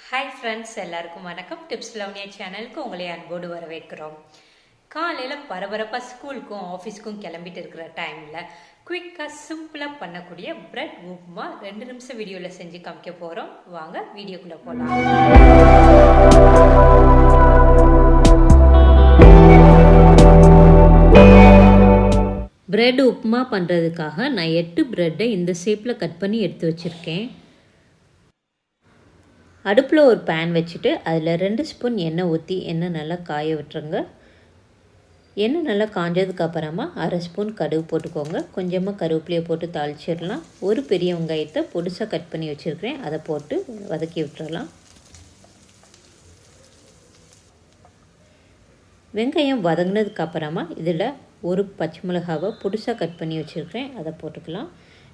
Hi friends, எல்லாருக்கும் வணக்கம். டிப்ஸ்லவனியா சேனலுக்கு உங்களை அன்போடு வரவேற்கிறோம். காலையில் பரபரப்பாக ஸ்கூலுக்கும் ஆஃபீஸ்க்கும் கிளம்பிட்டு இருக்கிற டைமில் குயிக்காக சிம்பிளாக பண்ணக்கூடிய பிரெட் உப்மா 2 நிமிஷம் வீடியோவில் செஞ்சு காமிக்க போகிறோம். வாங்க வீடியோக்குள்ளே போகலாம். பிரெட் உப்மா பண்ணுறதுக்காக நான் 8 பிரெட்டை இந்த ஷேப்பில் கட் பண்ணி எடுத்து வச்சுருக்கேன். அடுப்பில் ஒரு பேன் வச்சுட்டு அதில் 2 ஸ்பூன் எண்ணெய் ஊற்றி எண்ணெய் நல்லா காய விட்டுருங்க. எண்ணெய் நல்லா காஞ்சதுக்கப்புறமா 1/2 ஸ்பூன் கடுகு போட்டுக்கோங்க. கொஞ்சமாக கருவேப்பிலையை போட்டு தாளிச்சிடலாம். ஒரு பெரிய வெங்காயத்தை பொடிசாக கட் பண்ணி வச்சுருக்கிறேன், அதை போட்டு வதக்கி விட்டுறலாம். வெங்காயம் வதங்கினதுக்கப்புறமா இதில் ஒரு பச்சை மிளகாவை பொடிசாக கட் பண்ணி வச்சுருக்கிறேன், அதை போட்டுக்கலாம்.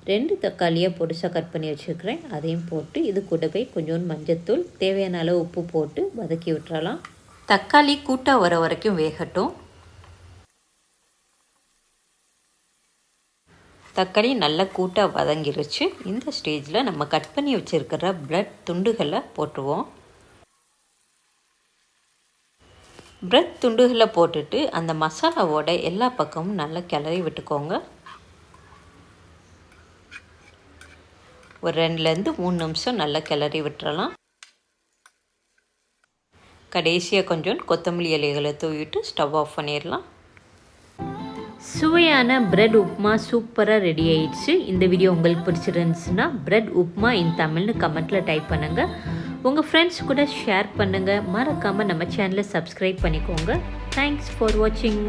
2 தக்காளியை பொடிசாக கட் பண்ணி வச்சுருக்கிறேன், அதையும் போட்டு இது கூடவே கொஞ்சோண்டு மஞ்சத்தூள், தேவையான அளவு உப்பு போட்டு வதக்கி விட்டுறலாம். தக்காளி கூட்டாக வர வரைக்கும் வேகட்டும். தக்காளி நல்லா கூட்டாக வதங்கிருச்சு. இந்த ஸ்டேஜில் நம்ம கட் பண்ணி வச்சுருக்கிற பிரெட் துண்டுகளை போட்டுருவோம். பிரெட் துண்டுகளை போட்டுட்டு அந்த மசாலாவோட எல்லா பக்கமும் நல்லா கிளறி விட்டுக்கோங்க. ஒரு 2லேருந்து 3 நிமிஷம் நல்லா கிளறி விட்டுறலாம். கடைசியாக கொஞ்சம் கொத்தமல்லி இலைகளை தூவிட்டு ஸ்டவ் ஆஃப் பண்ணிடலாம். சுவையான பிரெட் உப்மா சூப்பராக ரெடி ஆயிடுச்சு. இந்த வீடியோ உங்களுக்கு பிடிச்சிருந்துச்சுன்னா பிரெட் உப்மா இன் தமிழ்னு கமெண்ட்டில் டைப் பண்ணுங்கள். உங்கள் ஃப்ரெண்ட்ஸ் கூட ஷேர் பண்ணுங்கள். மறக்காமல் நம்ம சேனலை சப்ஸ்கிரைப் பண்ணிக்கோங்க. தேங்க்ஸ் ஃபார் வாட்சிங்.